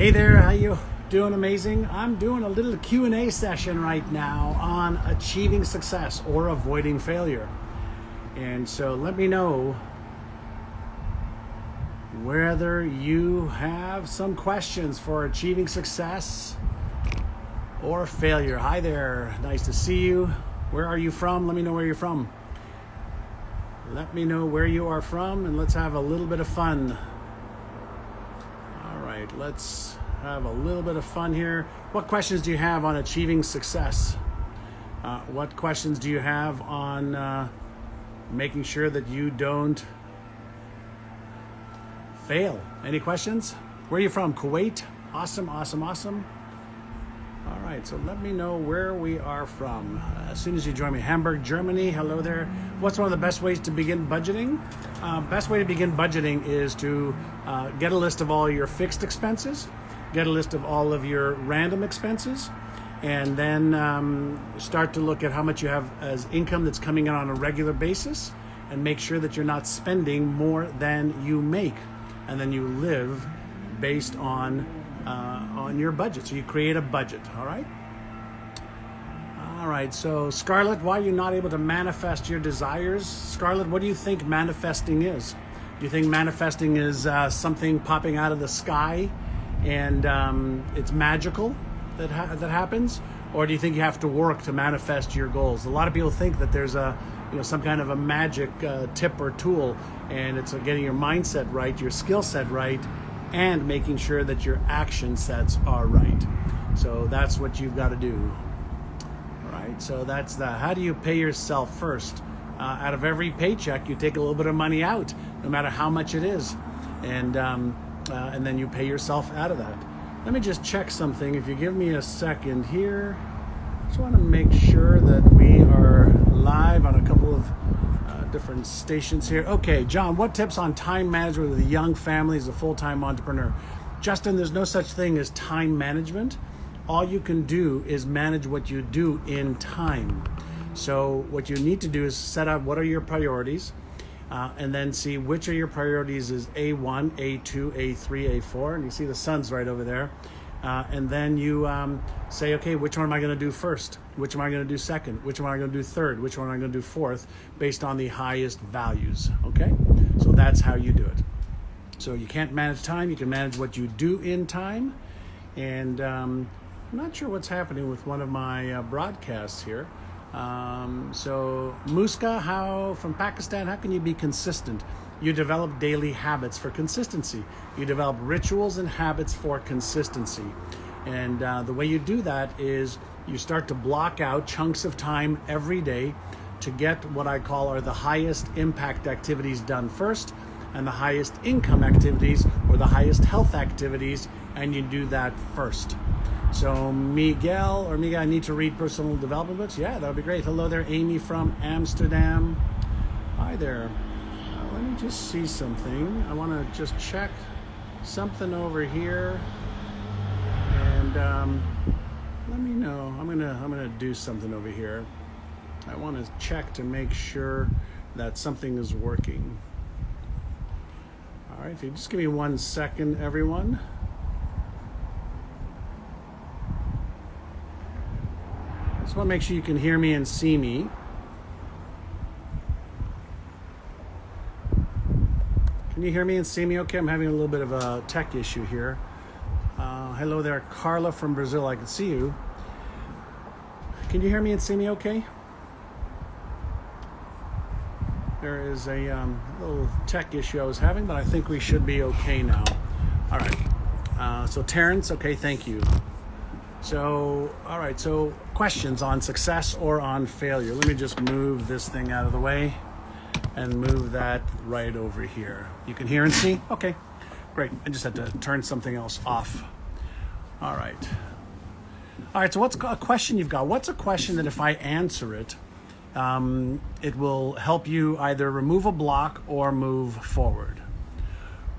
Hey there, how you doing? Amazing. I'm doing a little Q&A session right now on achieving success or avoiding failure. And so let me know whether you have some questions for achieving success or failure. Hi there, nice to see you. Where are you from? Let me know where you're from. Let me know where you are from and let's have a little bit of fun. All right, let's have a little bit of fun here. What questions do you have on achieving success? What questions do you have on making sure that you don't fail? Any questions? Where are you from? Kuwait? Awesome, awesome, awesome. All right, so let me know where we are from. As soon as you join me, Hamburg, Germany. Hello there. What's one of the best ways to begin budgeting? Best way to begin budgeting is to get a list of all your fixed expenses, get a list of all of your random expenses, and then start to look at how much you have as income that's coming in on a regular basis, and make sure that you're not spending more than you make, and then you live based on your budget. So you create a budget. All right. All right. So Scarlett, why are you not able to manifest your desires? Scarlett, what do you think manifesting is? Do you think manifesting is something popping out of the sky and it's magical that happens, or do you think you have to work to manifest your goals? A lot of people think that there's some kind of a magic tip or tool, and it's getting your mindset right, your skill set right, and making sure that your action sets are right. So that's what you've got to do. All right, so that's how do you pay yourself first? Out of every paycheck, you take a little bit of money out, no matter how much it is, and then you pay yourself out of that. Let me just check something. If you give me a second here, just want to make sure that we are live on a couple of different stations here. Okay, John, what tips on time management with a young family as a full-time entrepreneur? Justin, there's no such thing as time management. All you can do is manage what you do in time. So what you need to do is set out what are your priorities, and then see which of your priorities is A1, A2, A3, A4, and you see the sun's right over there. And then you say, okay, which one am I going to do first? Which am I going to do second? Which one am I going to do third? Which one am I going to do fourth? Based on the highest values, okay? So that's how you do it. So you can't manage time. You can manage what you do in time. And I'm not sure what's happening with one of my broadcasts here. So Muska, from Pakistan, how can you be consistent? You develop daily habits for consistency. You develop rituals and habits for consistency. And the way you do that is you start to block out chunks of time every day to get what I call are the highest impact activities done first, and the highest income activities or the highest health activities, and you do that first. So Miguel, I need to read personal development books. Yeah, that would be great. Hello there, Amy from Amsterdam. Hi there. Let me just see something. I want to just check something over here, and let me know. I'm gonna do something over here. I want to check to make sure that something is working. All right, if you just give me 1 second, everyone. I just want to make sure you can hear me and see me. Can you hear me and see me okay? I'm having a little bit of a tech issue here. Hello there, Carla from Brazil. I can see you. Can you hear me and see me okay? There is a little tech issue I was having, but I think we should be okay now. All right. So Terrence, okay, thank you. So, all right, so questions on success or on failure. Let me just move this thing out of the way and move that right over here. You can hear and see? Okay, great. I just had to turn something else off. All right. All right, so what's a question you've got? What's a question that if I answer it, it will help you either remove a block or move forward?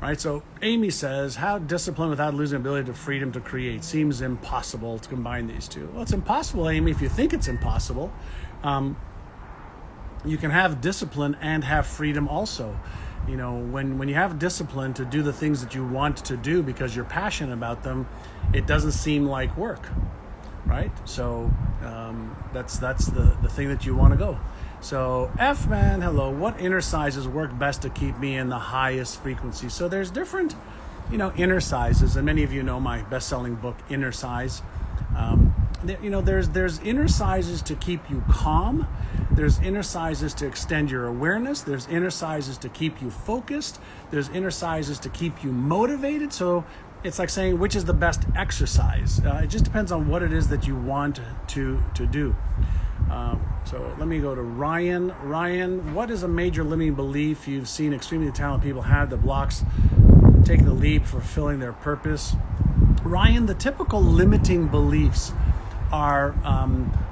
Right, so Amy says, how discipline without losing ability to freedom to create? Seems impossible to combine these two. Well, it's impossible, Amy, if you think it's impossible. You can have discipline and have freedom also. when you have discipline to do the things that you want to do because you're passionate about them, it doesn't seem like work, right? So that's the thing that you want to go. So F man, hello. What inner sizes work best to keep me in the highest frequency? So there's different, inner sizes, and many of you know my best-selling book, Inner Size. There's inner sizes to keep you calm. There's inner sizes to extend your awareness. There's inner sizes to keep you focused. There's inner sizes to keep you motivated. So it's like saying, which is the best exercise? It just depends on what it is that you want to do. So let me go to Ryan. Ryan, what is a major limiting belief you've seen extremely talented people have that blocks taking the leap for fulfilling their purpose? Ryan, the typical limiting beliefs are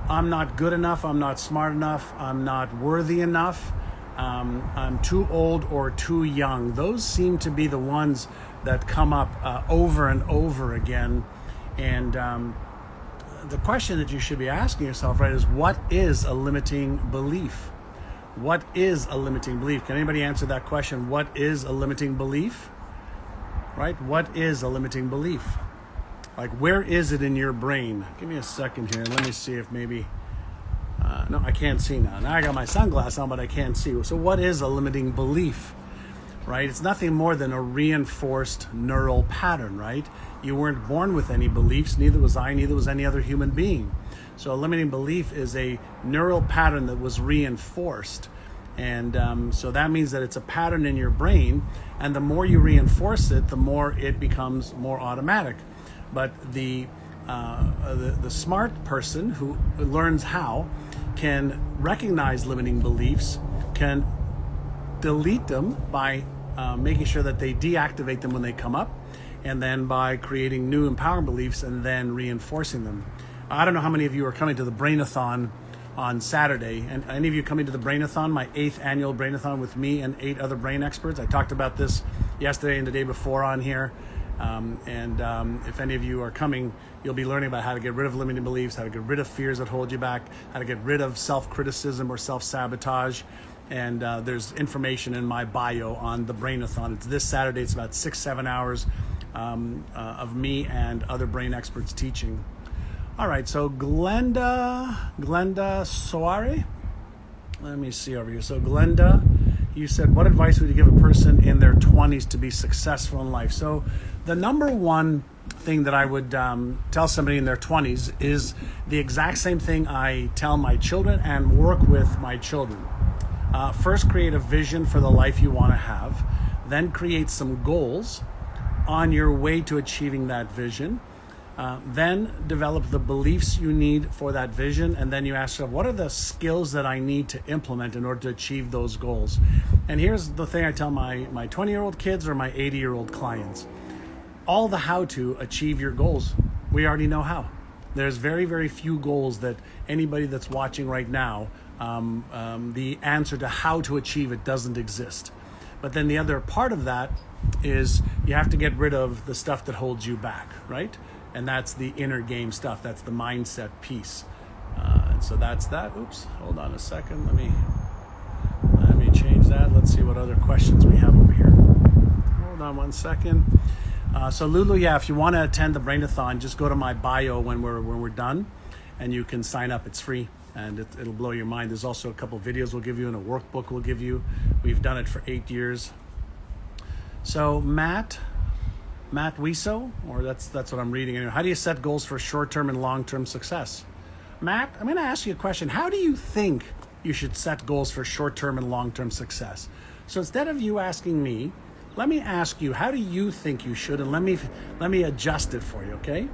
I'm not good enough, I'm not smart enough, I'm not worthy enough, I'm too old or too young. Those seem to be the ones that come up over and over again. And the question that you should be asking yourself, right, is what is a limiting belief? What is a limiting belief? Can anybody answer that question? What is a limiting belief? Right? What is a limiting belief? Like, where is it in your brain? Give me a second here. Let me see if maybe... no, I can't see now. Now I got my sunglasses on, but I can't see. So what is a limiting belief? Right? It's nothing more than a reinforced neural pattern, right? You weren't born with any beliefs, neither was I, neither was any other human being. So a limiting belief is a neural pattern that was reinforced. And so that means that it's a pattern in your brain, and the more you reinforce it, the more it becomes more automatic. But the smart person who learns how can recognize limiting beliefs, can delete them by making sure that they deactivate them when they come up, and then by creating new empowering beliefs and then reinforcing them. I don't know how many of you are coming to the Brainathon on Saturday, and any of you coming to the Brainathon, my 8th annual Brainathon with me and 8 other brain experts. I talked about this yesterday and the day before on here. If any of you are coming, you'll be learning about how to get rid of limiting beliefs, how to get rid of fears that hold you back, how to get rid of self-criticism or self-sabotage. And there's information in my bio on the Brainathon. It's this Saturday. It's about 6-7 hours of me and other brain experts teaching. All right, so Glenda Soare. Let me see over here. So Glenda, you said, what advice would you give a person in their 20s to be successful in life? So the number one thing that I would tell somebody in their 20s is the exact same thing I tell my children and work with my children. First, create a vision for the life you want to have. Then create some goals on your way to achieving that vision. Then develop the beliefs you need for that vision. And then you ask yourself, what are the skills that I need to implement in order to achieve those goals? And here's the thing I tell my 20-year-old kids or my 80-year-old clients. All the how to achieve your goals, we already know how. There's very, very few goals that anybody that's watching right now, the answer to how to achieve it doesn't exist. But then the other part of that is you have to get rid of the stuff that holds you back, right? And that's the inner game stuff. That's the mindset piece. And so that's that. Oops, hold on a second. Let me change that. Let's see what other questions we have over here. Hold on one second. So Lulu, yeah, if you want to attend the Brainathon, just go to my bio when we're done, and you can sign up. It's free, and it'll blow your mind. There's also a couple of videos we'll give you and a workbook we'll give you. We've done it for 8 years. So Matt Wiso, or that's what I'm reading. How do you set goals for short-term and long-term success? Matt, I'm going to ask you a question. How do you think you should set goals for short-term and long-term success? So instead of you asking me, let me ask you, how do you think you should? And let me adjust it for you, okay?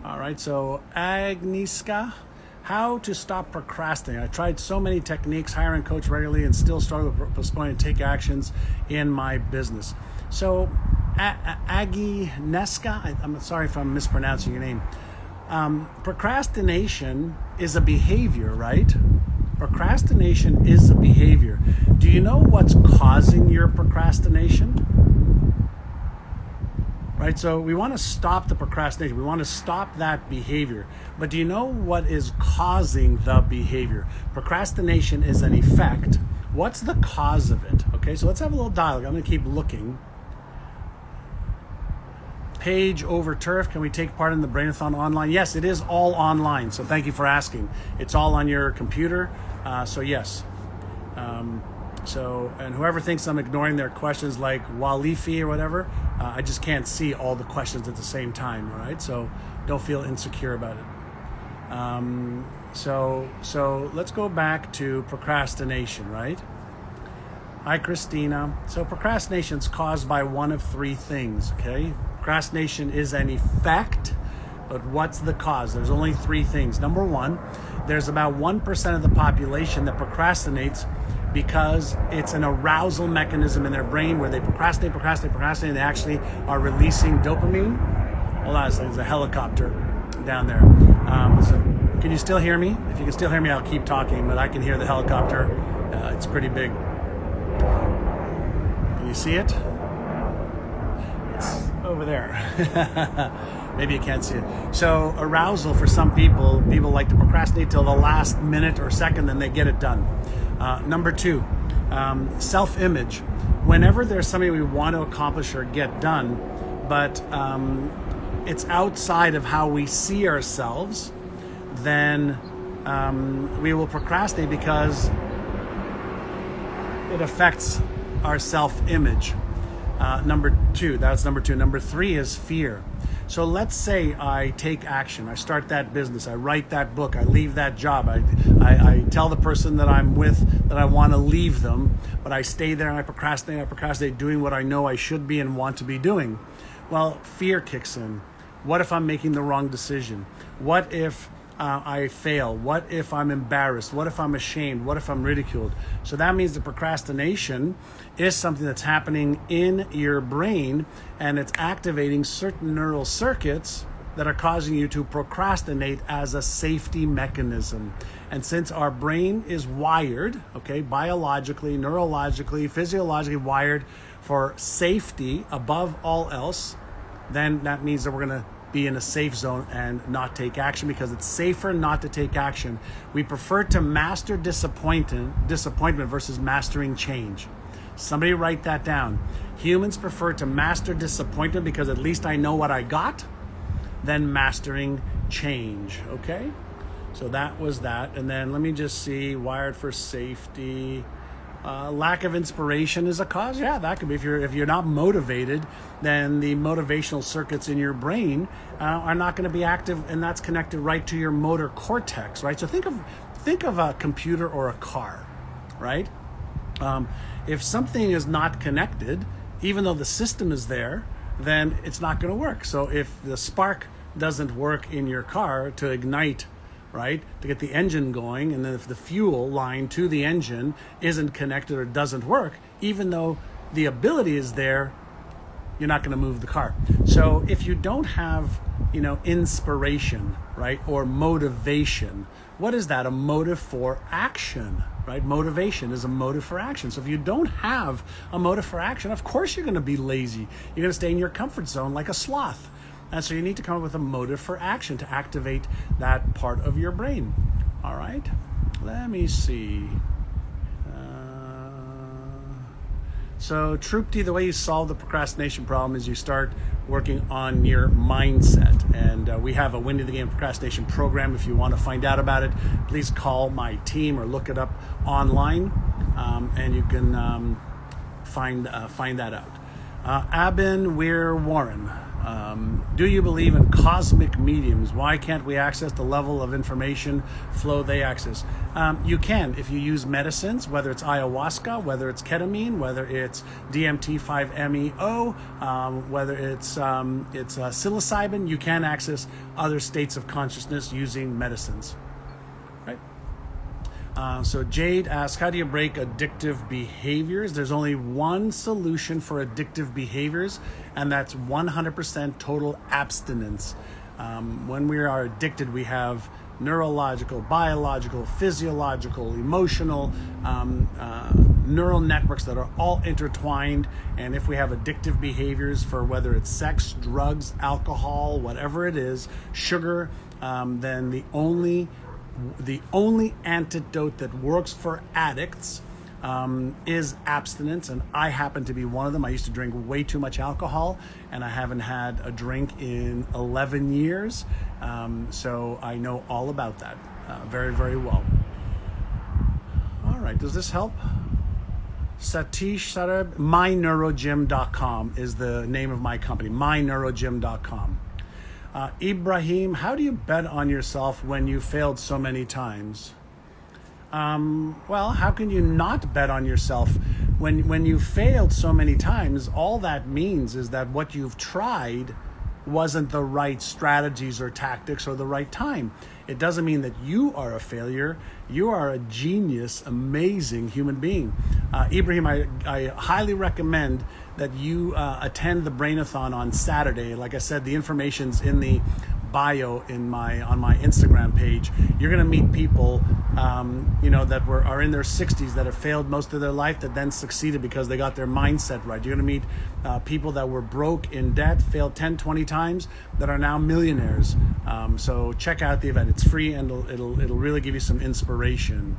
All right, so Agnieszka, how to stop procrastinating. I tried so many techniques, hire and coach regularly, and still struggle with postponing to take actions in my business. So Agnieszka, I'm sorry if I'm mispronouncing your name. Procrastination is a behavior, right? Procrastination is a behavior. Do you know what's causing your procrastination? Right, so we want to stop the procrastination. We want to stop that behavior. But do you know what is causing the behavior? Procrastination is an effect. What's the cause of it? Okay. Okay, so let's have a little dialogue. I'm going to keep looking. Page over turf. Can we take part in the Brainathon online? Yes, it is all online. So thank you for asking. It's all on your computer. So yes. And whoever thinks I'm ignoring their questions like Walifi or whatever, I just can't see all the questions at the same time, all right? So don't feel insecure about it. So let's go back to procrastination, right? Hi, Christina. So procrastination is caused by one of three things, okay? Procrastination is an effect, but what's the cause? There's only three things. Number one, there's about 1% of the population that procrastinates because it's an arousal mechanism in their brain where they procrastinate, and they actually are releasing dopamine. Hold on, there's a helicopter down there. So can you still hear me? If you can still hear me, I'll keep talking, but I can hear the helicopter. It's pretty big. Can you see it? It's over there. Maybe you can't see it. So arousal for some people like to procrastinate till the last minute or second, then they get it done. Number two, self-image. Whenever there's something we want to accomplish or get done, but it's outside of how we see ourselves, then we will procrastinate because it affects our self-image. Number two. Number three is fear. So let's say I take action. I start that business. I write that book. I leave that job. I tell the person that I'm with that I want to leave them, but I stay there and I procrastinate doing what I know I should be and want to be doing. Well, fear kicks in. What if I'm making the wrong decision? What if I fail? What if I'm embarrassed? What if I'm ashamed? What if I'm ridiculed? So that means the procrastination is something that's happening in your brain, and it's activating certain neural circuits that are causing you to procrastinate as a safety mechanism. And since our brain is wired, okay, biologically, neurologically, physiologically wired for safety above all else, then that means that we're going to be in a safe zone and not take action because it's safer not to take action. We prefer to master disappointment versus mastering change. Somebody write that down. Humans prefer to master disappointment because at least I know what I got than mastering change, okay? So that was that. And then let me just see, wired for safety. Lack of inspiration is a cause. Yeah, that could be. If you're not motivated, then the motivational circuits in your brain are not going to be active, and that's connected right to your motor cortex, right? So think of a computer or a car, right? If something is not connected, even though the system is there, then it's not going to work. So if the spark doesn't work in your car to ignite, right, to get the engine going, and then if the fuel line to the engine isn't connected or doesn't work, even though the ability is there, you're not going to move the car. So if you don't have, inspiration, right, or motivation, what is that? A motive for action, right? Motivation is a motive for action. So if you don't have a motive for action, of course you're going to be lazy. You're going to stay in your comfort zone like a sloth. And so you need to come up with a motive for action to activate that part of your brain. All right, let me see. So Trupti, the way you solve the procrastination problem is you start working on your mindset. And we have a Winning the Game procrastination program. If you want to find out about it, please call my team or look it up online, and you can find that out. Abin Weir Warren. Do you believe in cosmic mediums? Why can't we access the level of information flow they access? You can if you use medicines, whether it's ayahuasca, whether it's ketamine, whether it's DMT5-MeO, whether it's psilocybin. You can access other states of consciousness using medicines. Right? So Jade asks, how do you break addictive behaviors? There's only one solution for addictive behaviors, and that's 100% total abstinence. When we are addicted, we have neurological, biological, physiological, emotional neural networks that are all intertwined. And if we have addictive behaviors for whether it's sex, drugs, alcohol, whatever it is, sugar, then the only antidote that works for addicts is abstinence, and I happen to be one of them. I used to drink way too much alcohol, and I haven't had a drink in 11 years, so I know all about that very, very well. All right, does this help? Satish Sarab, myneurogym.com is the name of my company, myneurogym.com. Ibrahim, how do you bet on yourself when you failed so many times? Well, how can you not bet on yourself when you failed so many times? All that means is that what you've tried wasn't the right strategies or tactics or the right time. It doesn't mean that you are a failure. You are a genius, amazing human being. Ibrahim, I highly recommend that you attend the Brainathon on Saturday. Like I said, the information's in the bio on my Instagram page. You're going to meet people, that are in their 60s that have failed most of their life that then succeeded because they got their mindset right. You're going to meet people that were broke, in debt, failed 10, 20 times, that are now millionaires. So check out the event. It's free, and it'll really give you some inspiration.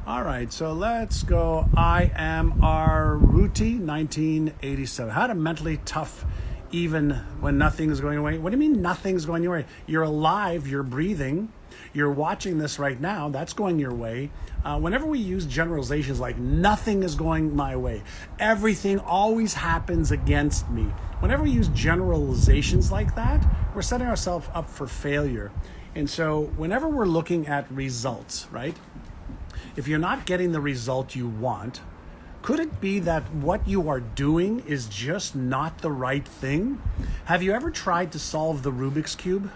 All right, so let's go. I am Ruti, 1987. How to mentally tough even when nothing is going away. What do you mean nothing's going your way? You're alive, you're breathing, you're watching this right now, that's going your way. Whenever we use generalizations like nothing is going my way, everything always happens against me. Whenever we use generalizations like that, we're setting ourselves up for failure. And so whenever we're looking at results, right? If you're not getting the result you want, could it be that what you are doing is just not the right thing? Have you ever tried to solve the Rubik's Cube?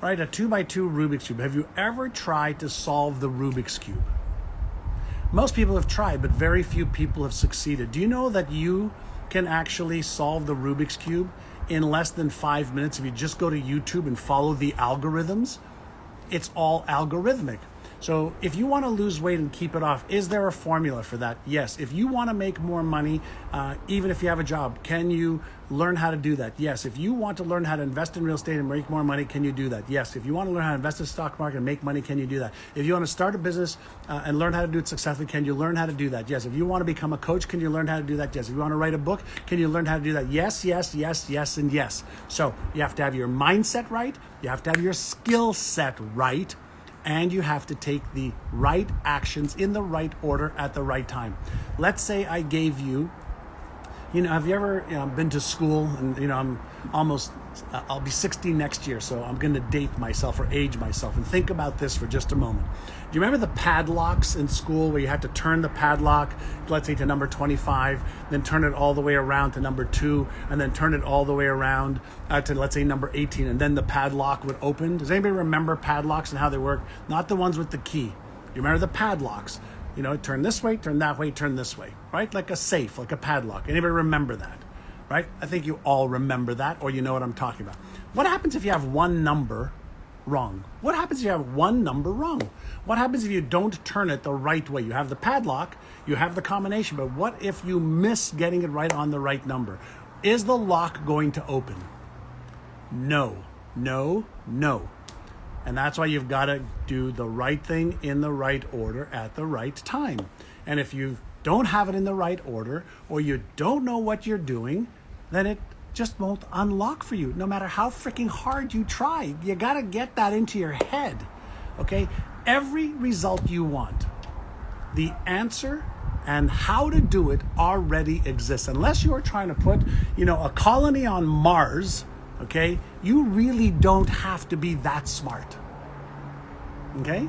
Right, a 2x2 Rubik's Cube. Have you ever tried to solve the Rubik's Cube? Most people have tried, but very few people have succeeded. Do you know that you can actually solve the Rubik's Cube in less than 5 minutes if you just go to YouTube and follow the algorithms? It's all algorithmic. So if you want to lose weight and keep it off, is there a formula for that? Yes. If you want to make more money, even if you have a job, can you learn how to do that? Yes. If you want to learn how to invest in real estate and make more money, can you do that? Yes. If you want to learn how to invest in the stock market and make money, can you do that? If you want to start a business and learn how to do it successfully, can you learn how to do that? Yes. If you want to become a coach, can you learn how to do that? Yes. If you want to write a book, can you learn how to do that? Yes, yes, yes, yes, and yes. So you have to have your mindset right. You have to have your skill set right. And you have to take the right actions in the right order at the right time. Let's say I gave you, have you ever been to school? And I'm almost, I'll be 60 next year, so I'm going to date myself or age myself. And think about this for just a moment. Do you remember the padlocks in school where you had to turn the padlock, let's say to number 25, then turn it all the way around to number 2, and then turn it all the way around to, let's say, number 18, and then the padlock would open? Does anybody remember padlocks and how they work? Not the ones with the key. You remember the padlocks? Turn this way, turn that way, turn this way, right? Like a safe, like a padlock. Anybody remember that, right? I think you all remember that, or you know what I'm talking about. What happens if you have one number wrong? What happens if you have one number wrong? What happens if you don't turn it the right way? You have the padlock, you have the combination, but what if you miss getting it right on the right number? Is the lock going to open? No, no, no. And that's why you've got to do the right thing in the right order at the right time. And if you don't have it in the right order, or you don't know what you're doing, then it just won't unlock for you, no matter how freaking hard you try. You got to get that into your head, okay? Every result you want, the answer and how to do it already exists. Unless you're trying to put, a colony on Mars, okay? You really don't have to be that smart, okay?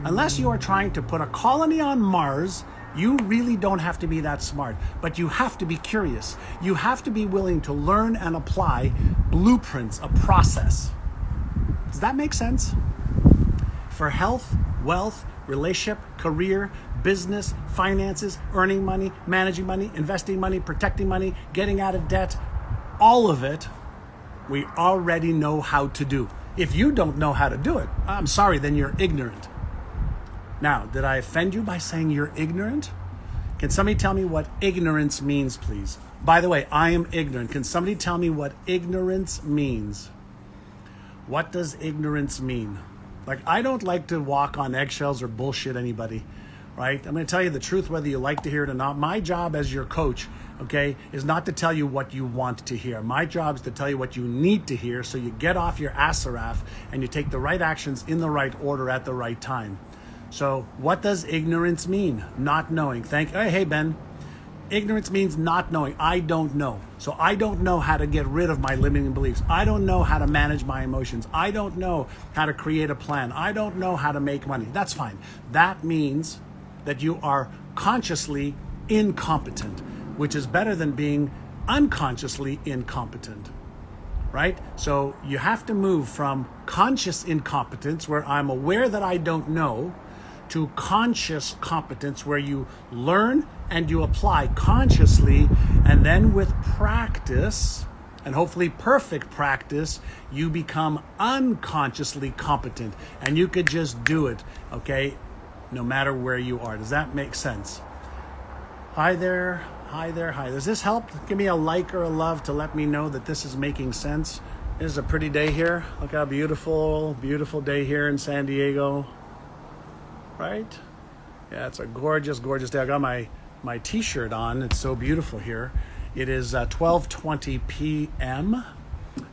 Unless you are trying to put a colony on Mars, you really don't have to be that smart, but you have to be curious. You have to be willing to learn and apply blueprints, a process. Does that make sense? For health, wealth, relationship, career, business, finances, earning money, managing money, investing money, protecting money, getting out of debt, all of it, we already know how to do. If you don't know how to do it, I'm sorry, then you're ignorant. Now, did I offend you by saying you're ignorant? Can somebody tell me what ignorance means, please? By the way, I am ignorant. Can somebody tell me what ignorance means? What does ignorance mean? Like, I don't like to walk on eggshells or bullshit anybody. right? I'm going to tell you the truth whether you like to hear it or not. My job as your coach, okay, is not to tell you what you want to hear. My job is to tell you what you need to hear so you get off your Assaraf and you take the right actions in the right order at the right time. So what does ignorance mean? Not knowing. Hey, Ben. Ignorance means not knowing. I don't know. So I don't know how to get rid of my limiting beliefs. I don't know how to manage my emotions. I don't know how to create a plan. I don't know how to make money. That's fine. That means that you are consciously incompetent, which is better than being unconsciously incompetent, right? So you have to move from conscious incompetence, where I'm aware that I don't know, to conscious competence, where you learn and you apply consciously, and then with practice, and hopefully perfect practice, you become unconsciously competent, and you could just do it, okay, no matter where you are. Does that make sense? Hi there, hi there, hi. Does this help? Give me a like or a love to let me know that this is making sense. This is a pretty day here. Look how beautiful, beautiful day here in San Diego. Right? Yeah, it's a gorgeous, gorgeous day. I got my t-shirt on. It's so beautiful here. It is 12:20 p.m.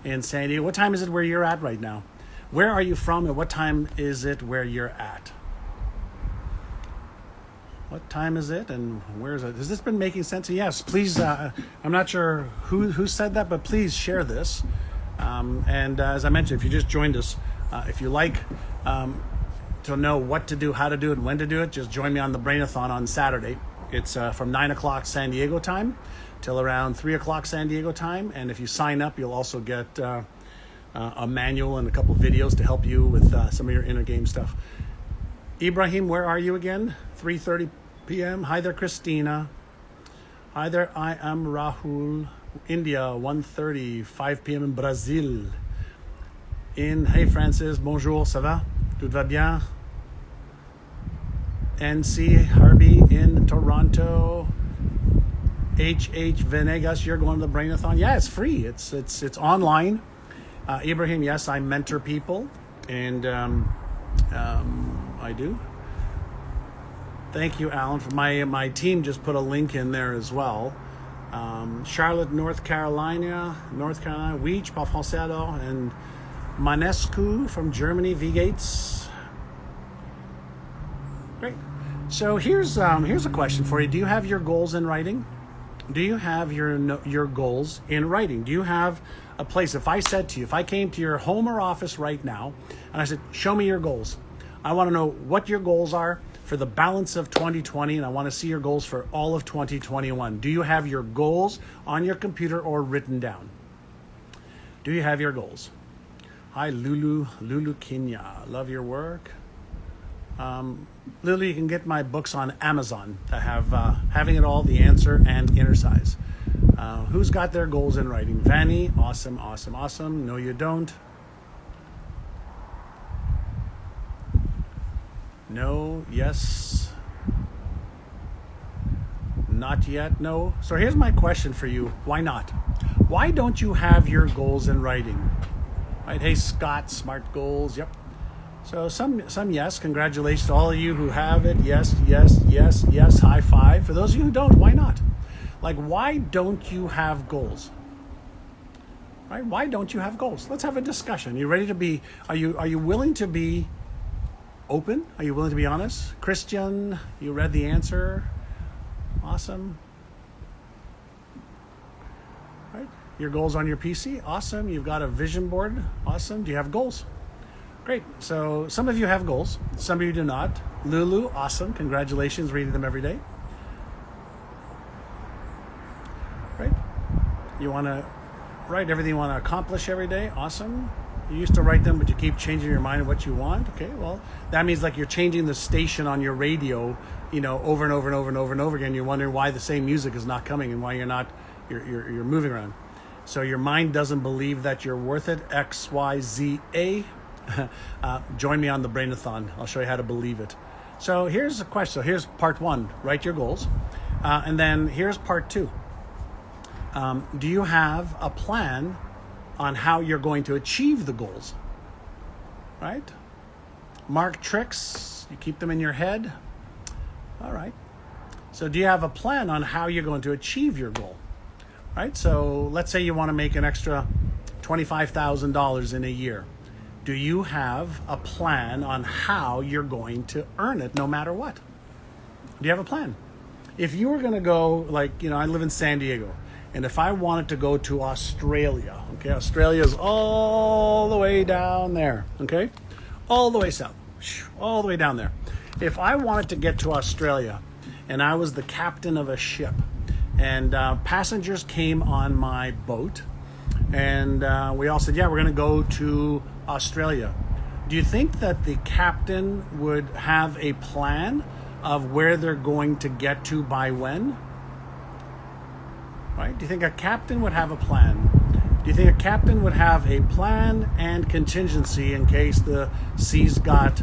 in San Diego. What time is it where you're at right now? Where are you from, and what time is it where you're at? What time is it, and where is it? Has this been making sense? Yes, please. I'm not sure who said that, but please share this. And as I mentioned, if you just joined us, if you like to know what to do, how to do it, and when to do it, just join me on the Brainathon on Saturday. It's from 9 o'clock San Diego time till around 3 o'clock San Diego time. And if you sign up, you'll also get a manual and a couple videos to help you with some of your inner game stuff. Ibrahim, where are you again? 3:30 p.m. Hi there, Christina. Hi there, I am Rahul. India, 1:30, 5 p.m. in Brazil. Hey, Francis, bonjour, ça va? Tout va bien? NC Harvey in Toronto. HH Venegas, you're going to the Brainathon. Yeah, it's free. It's online. Ibrahim, yes, I mentor people, and I do. Thank you, Alan. For my team just put a link in there as well. Charlotte, North Carolina, oui, je parle français alors, and Manescu from Germany, V-Gates. Great. So here's a question for you. Do you have your goals in writing? Do you have your goals in writing? Do you have a place? If I said to you, if I came to your home or office right now, and I said, show me your goals. I want to know what your goals are for the balance of 2020, and I want to see your goals for all of 2021. Do you have your goals on your computer or written down? Do you have your goals? Hi, Lulu Kenya. Love your work. Lulu, you can get my books on Amazon. I have Having It All, The Answer, and Inner Size. Who's got their goals in writing? Vanny, awesome, awesome, awesome. No, you don't. No, yes. Not yet, no. So here's my question for you. Why not? Why don't you have your goals in writing? Right? Hey, Scott, smart goals. Yep. So some yes. Congratulations to all of you who have it. Yes, yes, yes, yes. High five. For those of you who don't, why not? Like, why don't you have goals? Right? Why don't you have goals? Let's have a discussion. You ready to be? Are you willing to be open? Are you willing to be honest? Christian, you read the answer. Awesome. Right? Your goals on your PC. Awesome. You've got a vision board. Awesome. Do you have goals? Great. So some of you have goals. Some of you do not. Lulu, awesome. Congratulations. Reading them every day. Right? You want to write everything you want to accomplish every day. Awesome. You used to write them, but you keep changing your mind of what you want. Okay, well, that means like you're changing the station on your radio, over and over and over and over and over again. You're wondering why the same music is not coming and why you're moving around. So your mind doesn't believe that you're worth it. XYZA. Join me on the Brainathon. I'll show you how to believe it. So here's a question. So here's part one. Write your goals, and then here's part two. Do you have a plan on how you're going to achieve the goals? Right? Mark tricks, you keep them in your head. All right. So do you have a plan on how you're going to achieve your goal? Right? So let's say you want to make an extra $25,000 in a year. Do you have a plan on how you're going to earn it no matter what? Do you have a plan? If you were going to go, like, I live in San Diego, and if I wanted to go to Australia, okay, Australia is all the way down there, okay, all the way south, all the way down there. If I wanted to get to Australia and I was the captain of a ship and passengers came on my boat and we all said, yeah, we're going to go to Australia. Do you think that the captain would have a plan of where they're going to get to by when? Right? Do you think a captain would have a plan? Do you think a captain would have a plan and contingency in case the seas got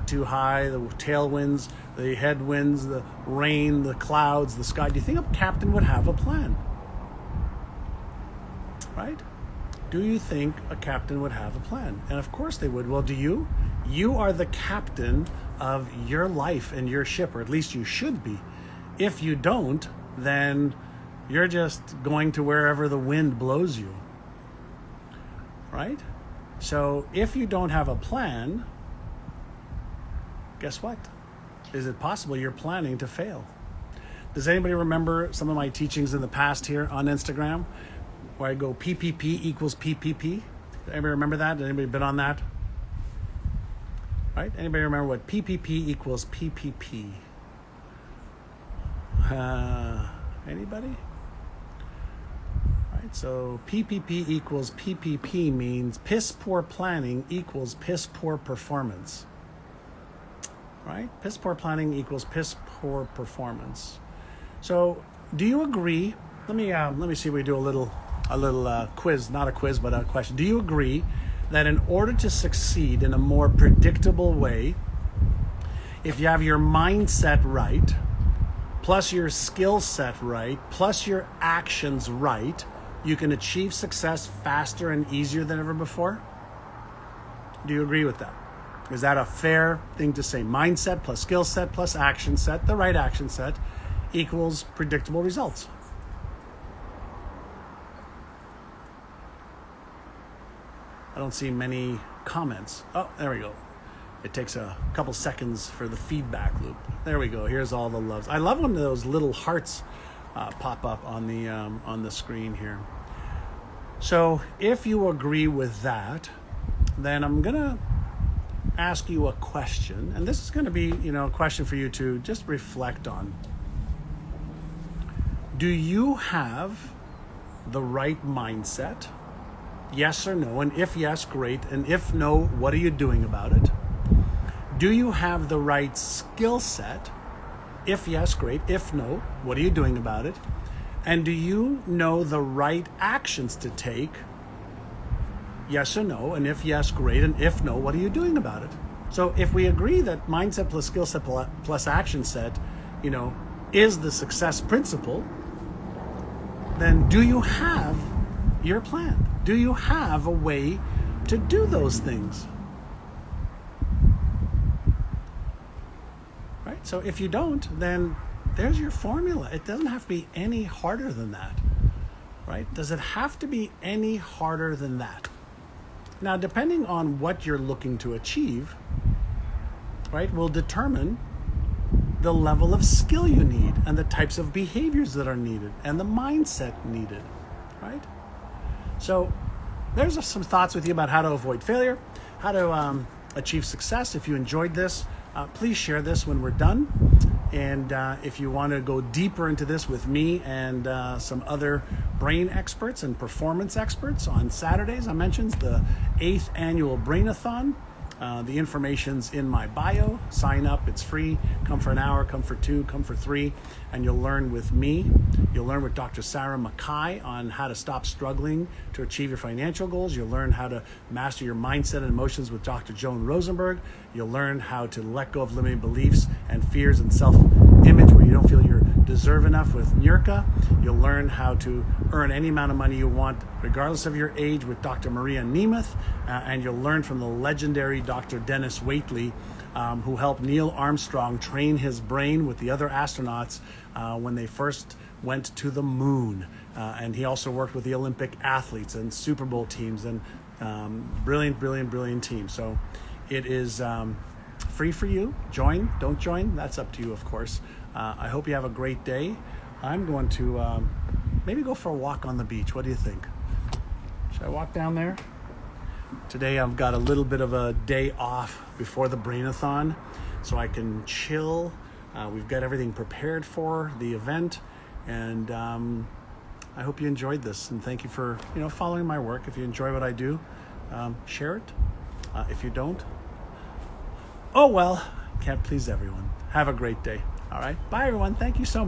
too high, the tailwinds, the headwinds, the rain, the clouds, the sky? Do you think a captain would have a plan? Right? Do you think a captain would have a plan? And of course they would. Well, do you? You are the captain of your life and your ship, or at least you should be. If you don't, then you're just going to wherever the wind blows you. Right? So if you don't have a plan, guess what? Is it possible you're planning to fail? Does anybody remember some of my teachings in the past here on Instagram where I go PPP equals PPP? Anybody remember that? Anybody been on that? Right? Anybody remember what PPP equals PPP? Anybody? Right, so PPP equals PPP means piss poor planning equals piss poor performance. Right? Piss poor planning equals piss poor performance. So, do you agree? Let me see if we do a little quiz, not a quiz, but a question. Do you agree that in order to succeed in a more predictable way, if you have your mindset right, plus your skill set right, plus your actions right, you can achieve success faster and easier than ever before? Do you agree with that? Is that a fair thing to say? Mindset plus skill set plus action set, the right action set, equals predictable results. I don't see many comments. Oh, there we go. It takes a couple seconds for the feedback loop. There we go. Here's all the loves. I love when those little hearts pop up on the screen here. So if you agree with that, then I'm gonna ask you a question, and this is going to be, a question for you to just reflect on. Do you have the right mindset? Yes or no? And if yes, great. And if no, what are you doing about it? Do you have the right skill set? If yes, great. If no, what are you doing about it? And do you know the right actions to take? Yes or no? And if yes, great. And if no, what are you doing about it? So if we agree that mindset plus skill set plus action set, is the success principle, then do you have your plan? Do you have a way to do those things? Right? So if you don't, then there's your formula. It doesn't have to be any harder than that. Right? Does it have to be any harder than that? Now, depending on what you're looking to achieve, right, will determine the level of skill you need and the types of behaviors that are needed and the mindset needed, right? So there's some thoughts with you about how to avoid failure, how to achieve success. If you enjoyed this, please share this when we're done. And if you want to go deeper into this with me and some other brain experts and performance experts on Saturdays, I mentioned the 8th annual Brainathon. The information's in my bio. Sign up, it's free. Come for an hour, come for 2, come for 3, and you'll learn with me. You'll learn with Dr. Sarah Mackay on how to stop struggling to achieve your financial goals. You'll learn how to master your mindset and emotions with Dr. Joan Rosenberg. You'll learn how to let go of limiting beliefs and fears and self-image image where you don't feel you deserve enough with Nurka. You'll learn how to earn any amount of money you want, regardless of your age, with Dr. Maria Nemeth. And you'll learn from the legendary Dr. Dennis Waitley, who helped Neil Armstrong train his brain with the other astronauts when they first went to the moon. And he also worked with the Olympic athletes and Super Bowl teams, and brilliant team. So it is free for you. Join, don't join, that's up to you, of course. I hope you have a great day. I'm going to maybe go for a walk on the beach. What do you think? Should I walk down there? Today I've got a little bit of a day off before the Brainathon, so I can chill. We've got everything prepared for the event, and I hope you enjoyed this, and thank you for following my work. If you enjoy what I do, share it. If you don't, oh well, can't please everyone. Have a great day. All right, bye everyone. Thank you so much.